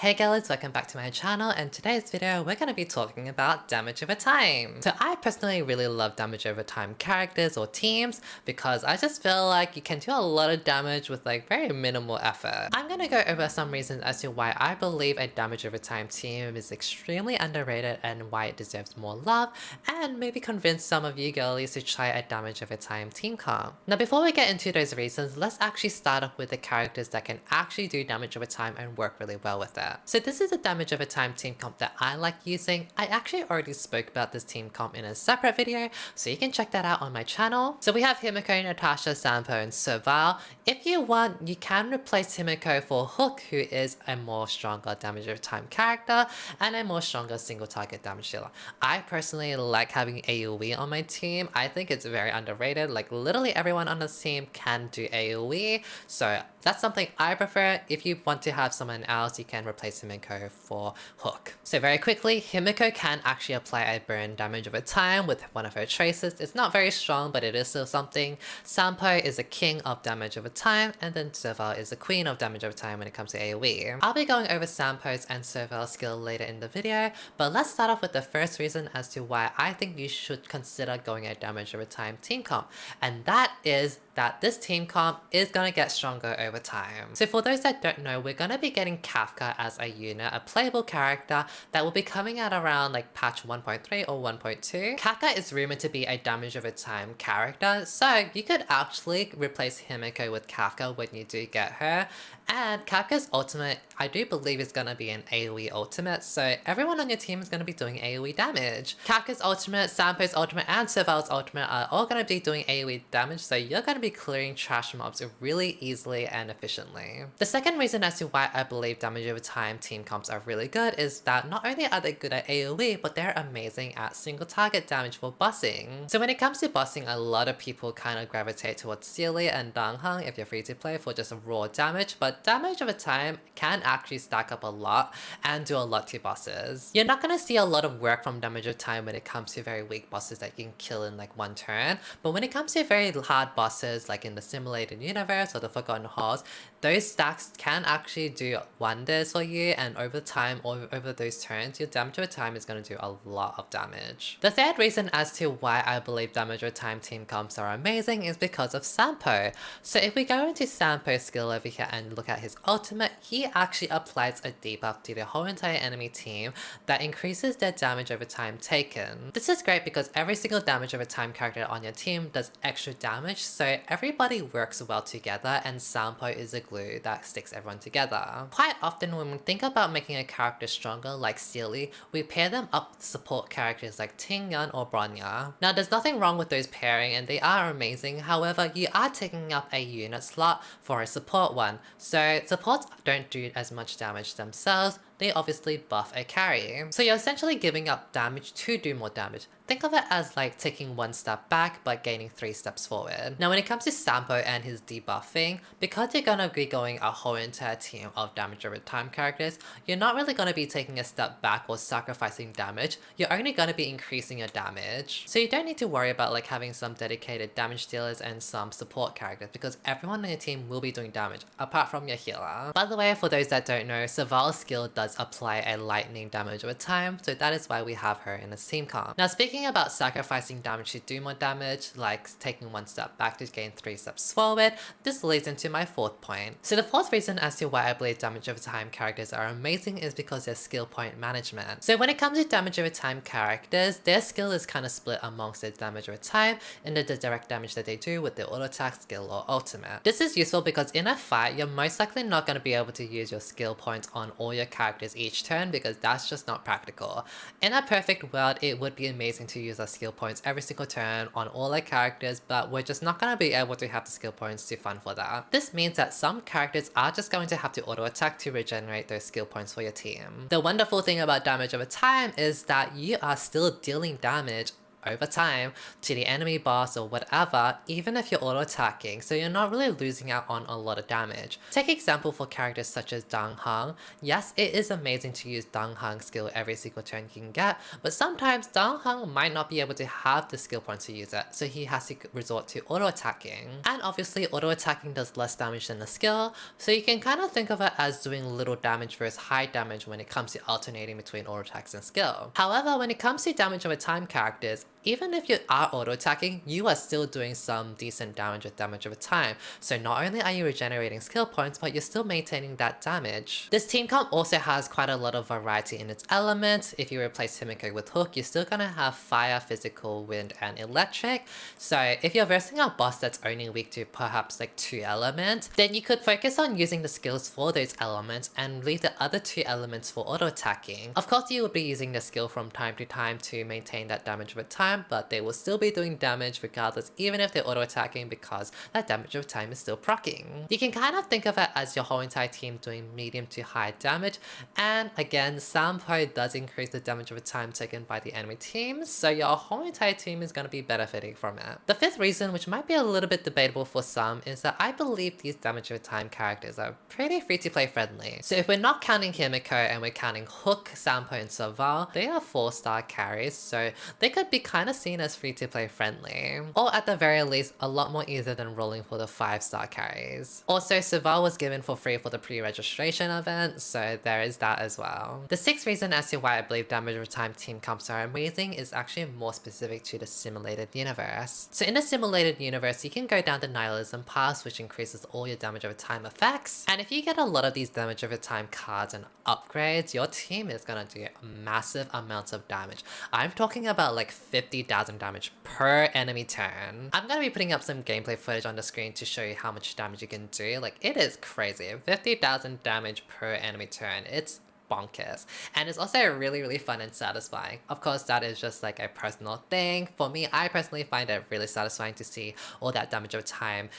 Hey girls, welcome back to my channel, and today's video we're going to be talking about damage over time. So I personally really love damage over time characters or teams because I just feel like you can do a lot of damage with like very minimal effort. I'm going to go over some reasons as to why I believe a damage over time team is extremely underrated and why it deserves more love, and maybe convince some of you girlies to try a damage over time team comp. Now before we get into those reasons, let's actually start off with the characters that can actually do damage over time and work really well with it. So this is a damage over time team comp that I like using. I actually already spoke about this team comp in a separate video, so you can check that out on my channel. So we have Himiko, Natasha, Sampo, and Serval. If you want, you can replace Himiko for Hook, who is a more stronger damage over time character and a more stronger single target damage dealer. I personally like having AoE on my team. I think it's very underrated. Like literally everyone on this team can do AoE, so that's something I prefer. If you want to have someone else, you can replace Himiko for Hook. So very quickly, Himiko can actually apply a burn damage over time with one of her traces. It's not very strong, but it is still something. Sampo is a king of damage over time, and then Serval is a queen of damage over time when it comes to AoE. I'll be going over Sampo's and Serval's skill later in the video, but let's start off with the first reason as to why I think you should consider going a damage over time team comp, and that is that this team comp is going to get stronger over time. So for those that don't know, we're going to be getting Kafka as a unit, a playable character that will be coming out around like patch 1.3 or 1.2. Kafka is rumored to be a damage over time character, so you could actually replace Himiko with Kafka when you do get her. And Kafka's ultimate, I do believe, is going to be an AoE ultimate, so everyone on your team is going to be doing AoE damage. Kafka's ultimate, Sampo's ultimate, and Serval's ultimate are all going to be doing AoE damage, so you're going to be clearing trash mobs really easily and efficiently. The second reason as to why I believe damage over time team comps are really good is that not only are they good at AoE, but they're amazing at single target damage for bossing. So when it comes to bossing, a lot of people kind of gravitate towards Sealy and Danghang if you're free to play for just raw damage, but damage over time can actually stack up a lot and do a lot to bosses. You're not going to see a lot of work from damage over time when it comes to very weak bosses that you can kill in like one turn, but when it comes to very hard bosses like in the simulated universe or the Forgotten Halls, those stacks can actually do wonders for you, and over time or over those turns, your damage over time is going to do a lot of damage. The third reason as to why I believe damage over time team comps are amazing is because of Sampo. So if we go into Sampo's skill over here and look at his ultimate, he actually applies a debuff to the whole entire enemy team that increases their damage over time taken. This is great because every single damage over time character on your team does extra damage, so everybody works well together, and Sampo is a glue that sticks everyone together. Quite often when we think about making a character stronger like Sealy, we pair them up with support characters like Ting Yun or Bronya. Now there's nothing wrong with those pairing and they are amazing, however you are taking up a unit slot for a support one, so supports don't do as much damage themselves, they obviously buff a carry. So you're essentially giving up damage to do more damage. Think of it as like taking one step back but gaining 3 steps forward. Now when it comes to Sampo and his debuffing, because you're gonna be going a whole entire team of damage over time characters, you're not really gonna be taking a step back or sacrificing damage, you're only gonna be increasing your damage. So you don't need to worry about like having some dedicated damage dealers and some support characters because everyone on your team will be doing damage, apart from your healer. By the way, for those that don't know, Serval's skill does apply a lightning damage over time, so that is why we have her in this team comp. Now speaking about sacrificing damage to do more damage, like taking one step back to gain 3 steps forward, this leads into my fourth point. So the fourth reason as to why I believe damage over time characters are amazing is because their skill point management. So when it comes to damage over time characters, their skill is kind of split amongst their damage over time and the direct damage that they do with their auto attack skill or ultimate. This is useful because in a fight, you're most likely not going to be able to use your skill points on all your characters each turn because that's just not practical. In a perfect world, it would be amazing to use our skill points every single turn on all our characters, but we're just not going to be able to have the skill points to fund for that. This means that some characters are just going to have to auto attack to regenerate those skill points for your team. The wonderful thing about damage over time is that you are still dealing damage over time to the enemy boss or whatever, even if you're auto-attacking, so you're not really losing out on a lot of damage. Take example for characters such as Dang Heng. Yes, it is amazing to use Dang Heng's skill every single turn you can get, but sometimes Dang Heng might not be able to have the skill point to use it, so he has to resort to auto-attacking. And obviously auto-attacking does less damage than the skill, so you can kind of think of it as doing little damage versus high damage when it comes to alternating between auto-attacks and skill. However, when it comes to damage over time characters, even if you are auto-attacking, you are still doing some decent damage with damage over time. So not only are you regenerating skill points, but you're still maintaining that damage. This team comp also has quite a lot of variety in its elements. If you replace Himiko with Hook, you're still gonna have fire, physical, wind, and electric. So if you're versing a boss that's only weak to perhaps like 2 elements, then you could focus on using the skills for those elements and leave the other 2 elements for auto-attacking. Of course, you would be using the skill from time to time to maintain that damage over time, but they will still be doing damage regardless, even if they're auto-attacking, because that damage over time is still proccing. You can kind of think of it as your whole entire team doing medium to high damage, and again, Sampo does increase the damage over time taken by the enemy team, so your whole entire team is going to be benefiting from it. The 5th reason, which might be a little bit debatable for some, is that I believe these damage over time characters are pretty free-to-play friendly. So if we're not counting Himiko and we're counting Hook, Sampo, and Serval, they are 4-star carries, so they could be kind of seen as free-to-play friendly, or at the very least a lot more easier than rolling for the 5-star carries. Also, Serval was given for free for the pre-registration event, so there is that as well. The 6th reason as to why I believe damage over time team comps are amazing is actually more specific to the simulated universe. So in the simulated universe, you can go down the Nihilism pass, which increases all your damage over time effects, and if you get a lot of these damage over time cards and upgrades, your team is gonna do massive amounts of damage. I'm talking about like 50,000 damage per enemy turn. I'm gonna be putting up some gameplay footage on the screen to show you how much damage you can do. Like, it is crazy. 50,000 damage per enemy turn. It's bonkers. And it's also really fun and satisfying. Of course, that is just like a personal thing. For me, I personally find it really satisfying to see all that damage over time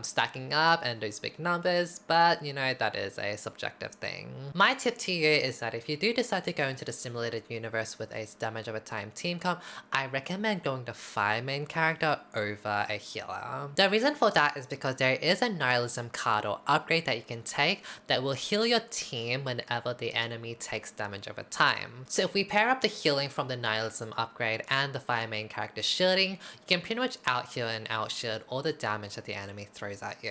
stacking up and those big numbers, but you know, that is a subjective thing. My tip to you is that if you do decide to go into the simulated universe with a damage over time team comp, I recommend going the fire main character over a healer. The reason for that is because there is a Nihilism card or upgrade that you can take that will heal your team whenever the enemy takes damage over time. So if we pair up the healing from the Nihilism upgrade and the fire main character shielding, you can pretty much out heal and out shield all the damage that the enemy throws at you.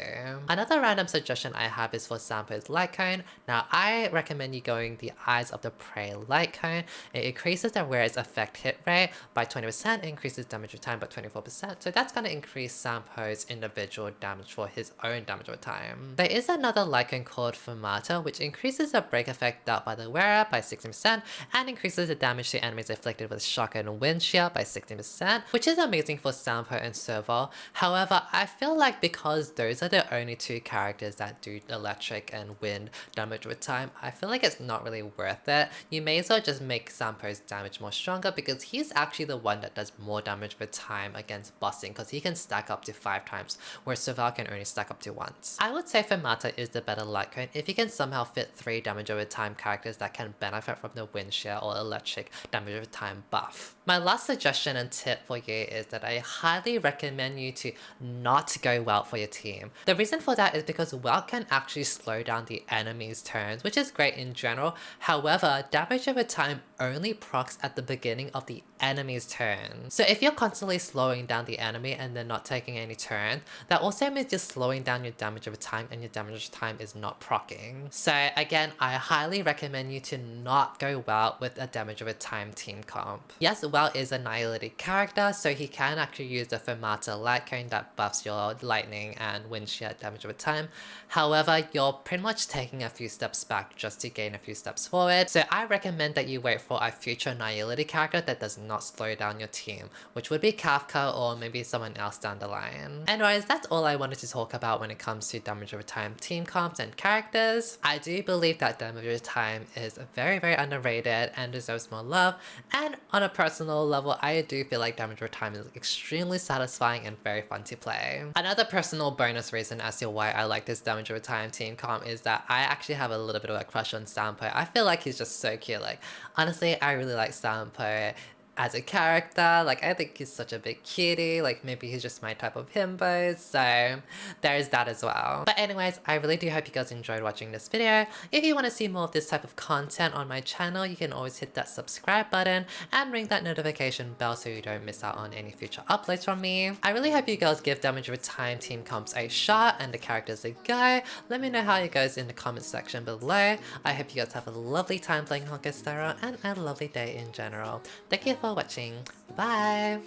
Another random suggestion I have is for Sampo's Light Cone. Now, I recommend you going the Eyes of the Prey Light Cone. It increases the wearer's effect hit rate by 20%, increases damage over time by 24%, so that's going to increase Sampo's individual damage for his own damage over time. There is another Light Cone called Fumata, which increases the break effect dealt by the wearer by 16% and increases the damage to enemies afflicted with shock and wind shear by 16%, which is amazing for Sampo and Serval. However, I feel like because those are the only 2 characters that do electric and wind damage with time, I feel like it's not really worth it. You may as well just make Sampo's damage more stronger, because he's actually the one that does more damage with time against bossing, because he can stack up to 5 times, where Serval can only stack up to once. I would say Fumata is the better Light Cone if you can somehow fit 3 damage over time characters that can benefit from the wind shear or electric damage over time buff. My last suggestion and tip for you is that I highly recommend you to not go Welt for your team. The reason for that is because Welt can actually slow down the enemy's turns, which is great in general. However, damage over time only procs at the beginning of the enemy's turn. So if you're constantly slowing down the enemy and they're not taking any turn, that also means you're slowing down your damage over time and your damage over time is not proccing. So again, I highly recommend you to not go Welt with a damage over time team comp. Yes, Welt is a Nihilistic character, so he can actually use the Fumata Light Cone that buffs your lightning and wind shear damage over time. However, you're pretty much taking a few steps back just to gain a few steps forward, so I recommend that you wait for a future Nihilistic character that does not slow down your team, which would be Kafka or maybe someone else down the line. Anyways, that's all I wanted to talk about when it comes to damage over time team comps and characters. I do believe that damage over time is very underrated and deserves more love, and on a personal level, I do feel like damage over time is extremely satisfying and very fun to play. Another personal bonus reason as to why I like this damage over time team comp is that I actually have a little bit of a crush on Sampo. I feel like he's just so cute. Like, honestly, I really like Sampo. as a character. Like, I think he's such a big cutie. Like, maybe he's just my type of himbo. So there's that as well. But anyways, I really do hope you guys enjoyed watching this video. If you want to see more of this type of content on my channel, you can always hit that subscribe button and ring that notification bell so you don't miss out on any future uploads from me. I really hope you guys give Damage Over Time team comps a shot and the characters a go. Let me know how it goes in the comment section below. I hope you guys have a lovely time playing YesStyle and a lovely day in general. Thank you for watching. Bye!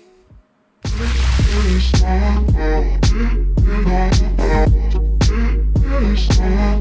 YesStyle.